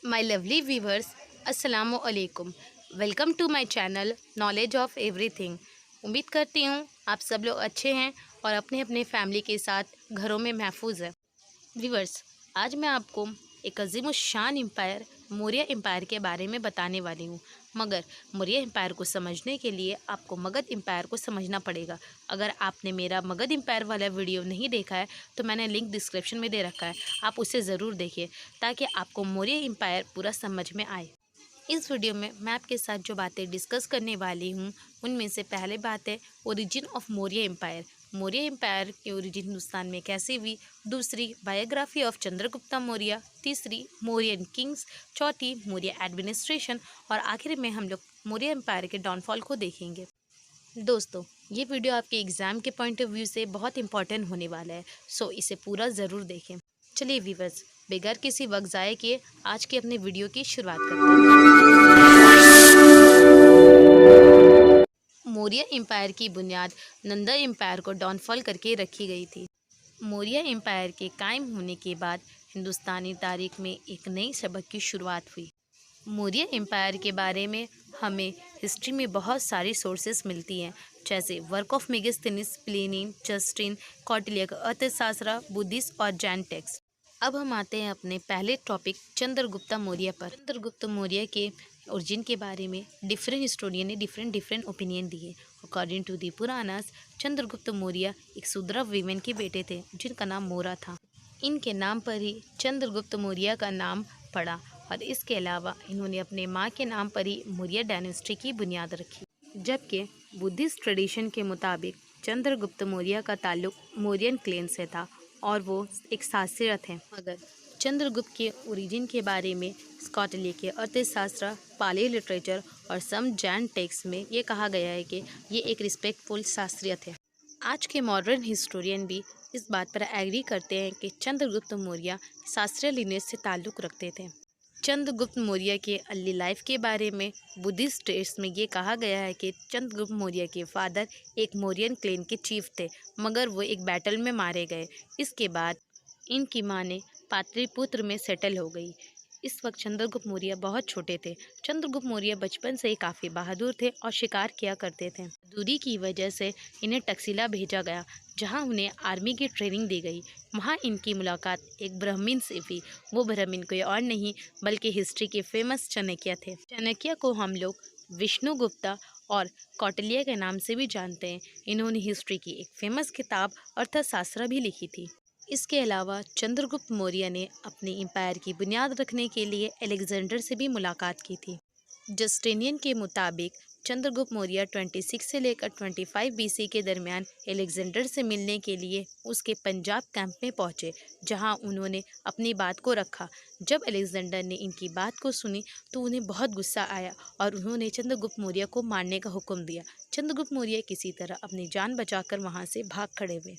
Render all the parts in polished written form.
My lovely viewers, अस्सलामु अलैकुम। Welcome to my channel knowledge of everything. उम्मीद करती हूँ आप सब लोग अच्छे हैं और अपने अपने फैमिली के साथ घरों में महफूज हैं। व्यूवर्स, आज मैं आपको एक अजीम शान एम्पायर मौर्य एम्पायर के बारे में बताने वाली हूँ। मगर मौर्य एम्पायर को समझने के लिए आपको मगध एम्पायर को समझना पड़ेगा। अगर आपने मेरा मगध एम्पायर वाला वीडियो नहीं देखा है तो मैंने लिंक डिस्क्रिप्शन में दे रखा है, आप उसे ज़रूर देखिए ताकि आपको मौर्य एम्पायर पूरा समझ में आए। इस वीडियो में मैं आपके साथ जो बातें डिस्कस करने वाली हूँ उनमें से पहले बात है origin of Maurya empire. Maurya empire की ओरिजिन हिंदुस्तान में कैसे हुई। दूसरी, बायोग्राफी ऑफ चंद्रगुप्त मौर्य। तीसरी, मौर्यन किंग्स। चौथी, मौर्य एडमिनिस्ट्रेशन। और आखिर में हम लोग मौर्य एम्पायर के डाउनफॉल को देखेंगे। दोस्तों, ये वीडियो आपके एग्ज़ाम के पॉइंट ऑफ व्यू से बहुत इंपॉर्टेंट होने वाला है, सो इसे पूरा ज़रूर देखें। चलिए व्यूवर्स, बगैर किसी वक्त ज़ाये किए आज के अपने वीडियो की शुरुआत करते हैं। मौर्य एम्पायर की बुनियाद नंदा एम्पायर को डाउनफॉल करके रखी गई थी। मौर्य एम्पायर के कायम होने के बाद हिंदुस्तानी तारीख में एक नई सबक की शुरुआत हुई। मौर्य एम्पायर के बारे में हमें हिस्ट्री में बहुत सारी सोर्सेस मिलती हैं, जैसे work of Megasthenes, Pliny, Justin, Kautilya का अर्थशास्त्र, बुद्धिस्ट और जैन टेक्स्ट। अब हम आते हैं अपने पहले टॉपिक चंद्रगुप्त मौर्य पर। चंद्रगुप्त मौर्य के ओरिजिन के बारे में डिफरेंट हिस्टोरियन ने डिफरेंट ओपिनियन दिए। According to the Puranas, Chandragupta Maurya एक शूद्र वीमेन के बेटे थे जिनका नाम मोरा था। इनके नाम पर ही चंद्रगुप्त मौर्य का नाम पड़ा और इसके अलावा इन्होंने अपने माँ के नाम पर ही मौर्य डायनेस्टी की बुनियाद रखी। जबकि बुद्धिस्ट ट्रेडिशन के मुताबिक चंद्रगुप्त मौर्य का ताल्लुक मौर्यन क्लेन से था और वो एक शास्त्री थे। मगर चंद्रगुप्त के ओरिजिन के बारे में स्कॉटलैंड के अर्थशास्त्र, पाली लिटरेचर और सम जैन टेक्स्ट में ये कहा गया है कि ये एक रिस्पेक्टफुल शास्त्री थे। आज के मॉडर्न हिस्टोरियन भी इस बात पर एग्री करते हैं कि चंद्रगुप्त मौर्य शास्त्रीय लिनेज से ताल्लुक़ रखते थे। चंद्रगुप्त मौर्य के अर्ली लाइफ के बारे में बुद्धिस्ट टेक्स्ट में ये कहा गया है कि चंद्रगुप्त मौर्य के फादर एक मौर्यन क्लेन के चीफ थे, मगर वो एक बैटल में मारे गए। इसके बाद इनकी मां ने पाटलिपुत्र में सेटल हो गई। इस वक्त चंद्रगुप्त मौर्य बहुत छोटे थे। चंद्रगुप्त मौर्य बचपन से ही काफ़ी बहादुर थे और शिकार किया करते थे। दूरी की वजह से इन्हें टक्सिला भेजा गया, जहां उन्हें आर्मी की ट्रेनिंग दी गई। वहां इनकी मुलाकात एक ब्राह्मण से हुई। वो ब्राह्मण कोई और नहीं बल्कि हिस्ट्री के फेमस चाणक्य थे। चाणक्य को हम लोग विष्णुगुप्ता और कौटिल्य के नाम से भी जानते हैं। इन्होंने हिस्ट्री की एक फेमस किताब अर्थशास्त्र भी लिखी थी। इसके अलावा चंद्रगुप्त मौर्य ने अपनी एम्पायर की बुनियाद रखने के लिए अलेक्जेंडर से भी मुलाकात की थी। जस्टिनियन के मुताबिक चंद्रगुप्त मौर्य 26 से लेकर 25 बीसी के दरमियान अलेक्जेंडर से मिलने के लिए उसके पंजाब कैंप में पहुंचे, जहां उन्होंने अपनी बात को रखा। जब अलेक्जेंडर ने इनकी बात को सुनी तो उन्हें बहुत गुस्सा आया और उन्होंने चंद्रगुप्त मौर्य को मारने का हुक्म दिया। चंद्रगुप्त मौर्य किसी तरह अपनी जान बचाकर वहां से भाग खड़े हुए।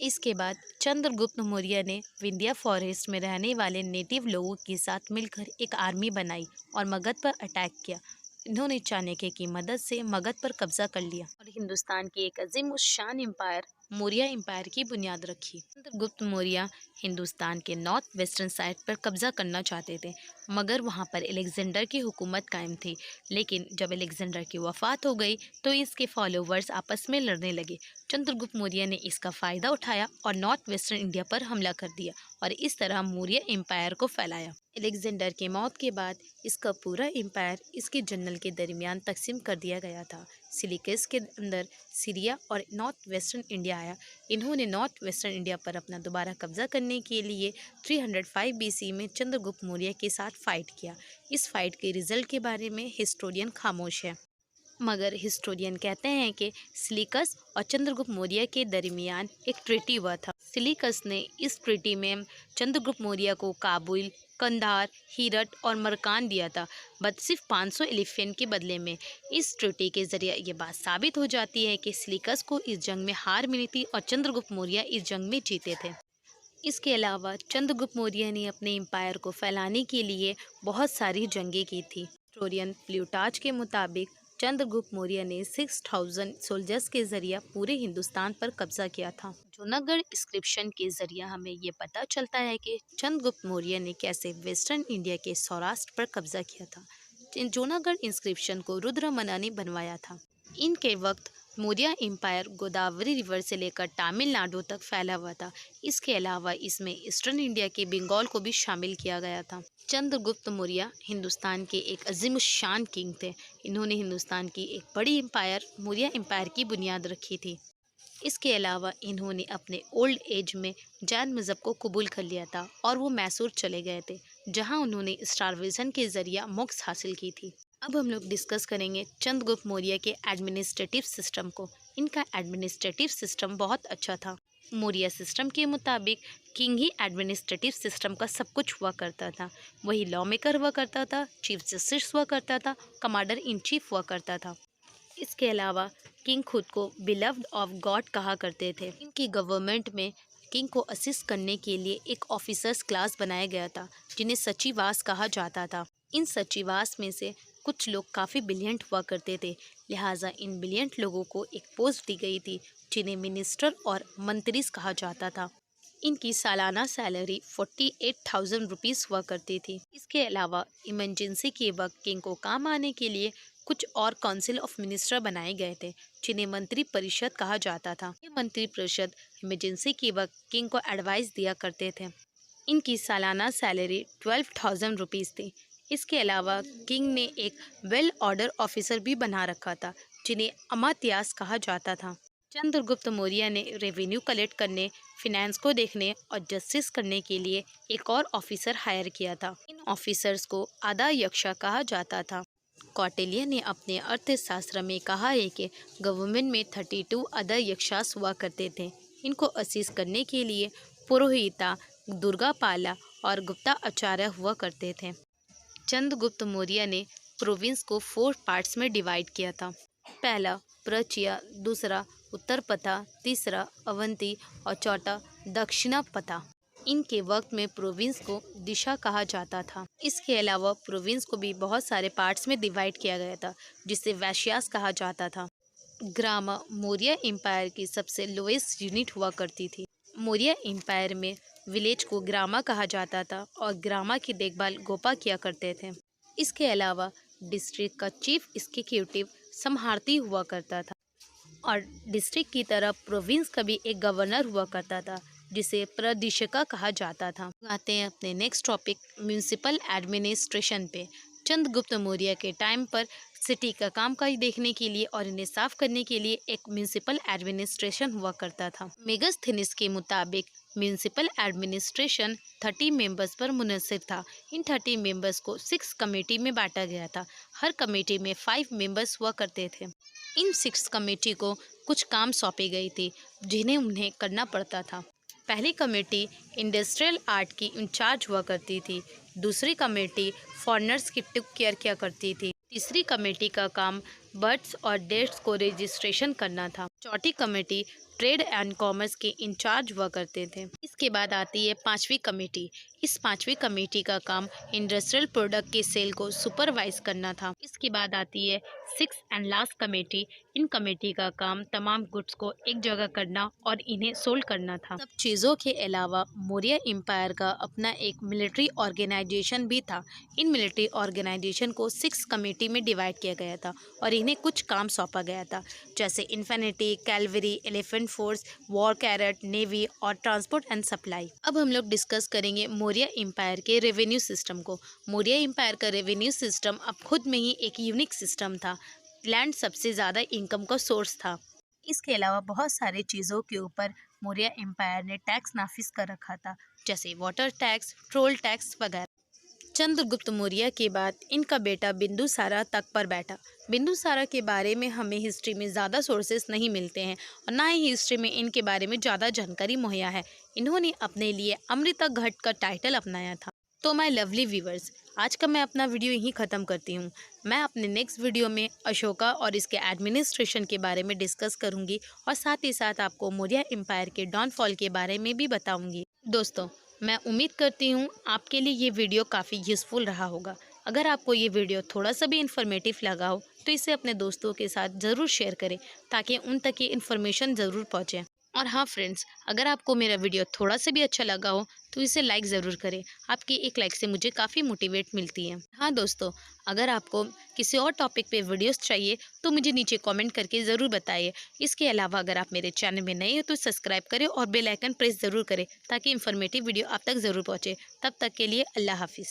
इसके बाद चंद्रगुप्त मौर्य ने विंध्या फॉरेस्ट में रहने वाले नेटिव लोगों के साथ मिलकर एक आर्मी बनाई और मगध पर अटैक किया। इन्होंने चाणक्य की मदद से मगध पर कब्जा कर लिया और हिंदुस्तान की एक अजीम शान एम्पायर मौर्य एम्पायर की बुनियाद रखी। चंद्रगुप्त मौर्य हिंदुस्तान के नॉर्थ वेस्टर्न साइड पर कब्जा करना चाहते थे, मगर वहां पर अलेक्जेंडर की हुकूमत कायम थी। लेकिन जब अलेक्जेंडर की वफात हो गई तो इसके फॉलोवर्स आपस में लड़ने लगे। चंद्रगुप्त मौर्य ने इसका फ़ायदा उठाया और नॉर्थ वेस्टर्न इंडिया पर हमला कर दिया और इस तरह मौर्य एम्पायर को फैलाया। अलेक्जेंडर के मौत के बाद इसका पूरा एम्पायर इसके जनरल के दरमियान तकसीम कर दिया गया था। सिलिकस के अंदर सीरिया और नॉर्थ वेस्टर्न इंडिया आया। इन्होंने नॉर्थ वेस्टर्न इंडिया पर अपना दोबारा कब्जा करने के लिए 305 बीसी में चंद्रगुप्त मौर्य के साथ फाइट किया। इस फाइट के रिजल्ट के बारे में हिस्टोरियन खामोश है, मगर हिस्टोरियन कहते हैं कि सिलिकस और चंद्रगुप्त मौर्य के दरमियान एक ट्रीटी हुआ था। सिलिकस ने इस ट्रीटी में चंद्रगुप्त मौर्य को काबुल, कंधार, हीरत और मरकान दिया था, बट सिर्फ 500 एलिफेंट के बदले में। इस ट्रीटी के जरिए ये बात साबित हो जाती है कि सिलिकस को इस जंग में हार मिली थी और चंद्रगुप्त मौर्य इस जंग में जीते थे। इसके अलावा चंद्रगुप्त मौर्य ने अपने एम्पायर को फैलाने के लिए बहुत सारी जंगें की थी। हिस्टोरियन प्लूटार्च के मुताबिक चंद्रगुप्त मौर्य ने 6000 सोल्जर्स के जरिए पूरे हिंदुस्तान पर कब्जा किया था। जूनागढ़ इंस्क्रिप्शन के जरिए हमें ये पता चलता है कि चंद्रगुप्त मौर्य ने कैसे वेस्टर्न इंडिया के सौराष्ट्र पर कब्जा किया था। जूनागढ़ इंस्क्रिप्शन को रुद्रमना ने बनवाया था। इनके वक्त मौर्य एम्पायर गोदावरी रिवर से लेकर तमिलनाडु तक फैला हुआ था। इसके अलावा इसमें ईस्टर्न इंडिया के बंगाल को भी शामिल किया गया था। चंद्रगुप्त मौर्य हिंदुस्तान के एक अजीमुशान किंग थे। इन्होंने हिंदुस्तान की एक बड़ी एम्पायर मौर्य एम्पायर की बुनियाद रखी थी। इसके अलावा इन्होंने अपने ओल्ड एज में जैन मज़हब को कबूल कर लिया था और वो मैसूर चले गए थे, जहां उन्होंने स्टारवेशन के जरिए मोक्ष हासिल की थी। अब हम लोग डिस्कस करेंगे चंद्रगुप्त मौर्य के एडमिनिस्ट्रेटिव सिस्टम को। इनका एडमिनिस्ट्रेटिव सिस्टम बहुत अच्छा था। मौर्य सिस्टम के मुताबिक किंग ही एडमिनिस्ट्रेटिव सिस्टम का सब कुछ हुआ करता था। वही लॉ मेकर हुआ करता था, चीफ जस्टिस हुआ करता था, कमांडर इन चीफ हुआ करता था। इसके अलावा किंग खुद को बिलव्ड ऑफ गॉड कहा करते थे। इनकी गवर्नमेंट में किंग को असिस्ट करने के लिए एक ऑफिसर्स क्लास बनाया गया था, जिन्हें सचिवास कहा जाता था। इन सचिवास में से कुछ लोग काफ़ी ब्रिलियंट हुआ करते थे, लिहाजा इन ब्रिलियंट लोगों को एक पोस्ट दी गई थी, जिन्हें मिनिस्टर और मंत्रीज कहा जाता था। इनकी सालाना सैलरी 48,000 रुपीज़ हुआ करती थी। इसके अलावा इमरजेंसी के वक्त किंग को काम आने के लिए कुछ और काउंसिल ऑफ मिनिस्टर बनाए गए थे, जिन्हें मंत्री परिषद कहा जाता था। ये मंत्री परिषद इमरजेंसी के वक्त किंग को एडवाइस दिया करते थे। इनकी सालाना सैलरी 12,000 रुपीज़ थी। इसके अलावा किंग ने एक वेल ऑर्डर ऑफिसर भी बना रखा था, जिन्हें अमात्यास कहा जाता था। चंद्रगुप्त मौर्य ने रेवेन्यू कलेक्ट करने, फिनेंस को देखने और जस्टिस करने के लिए एक और ऑफिसर हायर किया था। इन ऑफिसर्स को आधा यक्षा कहा जाता था। कौटिल्य ने अपने अर्थशास्त्र में कहा है कि गवर्नमेंट में 32 अदर यक्षास हुआ करते थे। इनको असिस्ट करने के लिए पुरोहिता, दुर्गापाला और गुप्ता आचार्य हुआ करते थे। चंद्रगुप्त मौर्य ने प्रोविंस को 4 पार्ट्स में डिवाइड किया था। पहला प्रचिया, दूसरा उत्तरपथा, तीसरा अवंती और चौथा दक्षिणापथा। इनके वक्त में प्रोविंस को दिशा कहा जाता था। इसके अलावा प्रोविंस को भी बहुत सारे पार्ट्स में डिवाइड किया गया था, जिसे वैश्यास कहा जाता था। ग्रामा मौर्य एम्पायर की सबसे लोएस्ट यूनिट हुआ करती थी। मौर्य एम्पायर में विलेज को ग्रामा कहा जाता था और ग्रामा की देखभाल गोपा किया करते थे। इसके अलावा डिस्ट्रिक्ट का चीफ एग्जीक्यूटिव सम्हारती हुआ करता था और डिस्ट्रिक्ट की तरह प्रोविंस का भी एक गवर्नर हुआ करता था, जिसे प्रदिशका कहा जाता था। आते हैं अपने नेक्स्ट टॉपिक म्यूनिसिपल एडमिनिस्ट्रेशन पे। चंद्रगुप्त मौर्य के टाइम पर सिटी का काम काज देखने के लिए और इन्हें साफ करने के लिए एक म्यूनिसिपल एडमिनिस्ट्रेशन हुआ करता था। मेगास्थनीज के मुताबिक म्यूनिसिपल एडमिनिस्ट्रेशन 30 मेंबर्स पर मुनहसर था। इन 30 मेंबर्स को 6 कमेटी में बांटा गया था। हर कमेटी में 5 मेंबर्स हुआ करते थे। इन 6 कमेटी को कुछ काम सौंपे गए थे, जिन्हें उन्हें करना पड़ता था। पहली कमेटी इंडस्ट्रियल आर्ट की इंचार्ज हुआ करती थी। दूसरी कमेटी फॉरेनर्स की टेक केयर किया करती थी। तीसरी कमेटी का काम बर्ड्स और डेट्स को रजिस्ट्रेशन करना था। चौथी कमेटी ट्रेड एंड कॉमर्स के इंचार्ज हुआ करते थे। इसके बाद आती है 5वीं कमेटी। इस 5वीं कमेटी का काम इंडस्ट्रियल प्रोडक्ट के सेल को सुपरवाइज करना था। इसके बाद आती है 6th and last committee. In committee का काम तमाम गुड्स को एक जगह करना और इन्हें सोल्ड करना था। सब चीज़ों के अलावा मौर्य एम्पायर का अपना एक मिलिट्री ऑर्गेनाइजेशन भी था। इन मिलिट्री ऑर्गेनाइजेशन को 6 कमेटी में डिवाइड किया गया था और इन्हें कुछ काम सौंपा गया था, जैसे infantry, cavalry, elephant force, war chariot, navy और ट्रांसपोर्ट एंड सप्लाई। अब हम लोग डिस्कस करेंगे मौर्य एम्पायर के रेवेन्यू सिस्टम को। मौर्य एम्पायर का रेवेन्यू सिस्टम अब खुद में ही एक यूनिक सिस्टम था। लैंड सबसे ज़्यादा इनकम का सोर्स था। इसके अलावा बहुत सारी चीज़ों के ऊपर मौर्य एम्पायर ने टैक्स नाफिज कर रखा था, जैसे वाटर टैक्स, टोल टैक्स वगैरह। चंद्रगुप्त मौर्य के बाद इनका बेटा बिंदुसारा तख्त पर बैठा। बिंदुसारा के बारे में हमें हिस्ट्री में ज़्यादा सोर्सेस नहीं मिलते हैं और ना ही हिस्ट्री में इनके बारे में ज़्यादा जानकारी मुहैया है। इन्होंने अपने लिए अमृता घट का टाइटल अपनाया था। तो माय लवली व्यूवर्स, आज का मैं अपना वीडियो यहीं ख़त्म करती हूँ। मैं अपने नेक्स्ट वीडियो में अशोका और इसके एडमिनिस्ट्रेशन के बारे में डिस्कस करूँगी और साथ ही साथ आपको मौर्य एम्पायर के डाउनफॉल के बारे में भी बताऊँगी। दोस्तों, मैं उम्मीद करती हूँ आपके लिए ये वीडियो काफ़ी यूज़फुल रहा होगा। अगर आपको ये वीडियो थोड़ा सा भी इन्फॉर्मेटिव लगा हो तो तो इसे अपने दोस्तों के साथ ज़रूर शेयर करें ताकि उन तक ये इन्फॉर्मेशन ज़रूर पहुँचे। और हाँ फ्रेंड्स, अगर आपको मेरा वीडियो थोड़ा सा भी अच्छा लगा हो तो इसे लाइक ज़रूर करें। आपकी एक लाइक से मुझे काफ़ी मोटिवेट मिलती है। हाँ दोस्तों, अगर आपको किसी और टॉपिक पे वीडियोस चाहिए तो मुझे नीचे कमेंट करके ज़रूर बताइए। इसके अलावा अगर आप मेरे चैनल में नए हो तो सब्सक्राइब करें और बेल आइकन प्रेस ज़रूर करें ताकि इन्फॉर्मेटिव वीडियो आप तक ज़रूर पहुँचे। तब तक के लिए अल्लाह हाफिज़।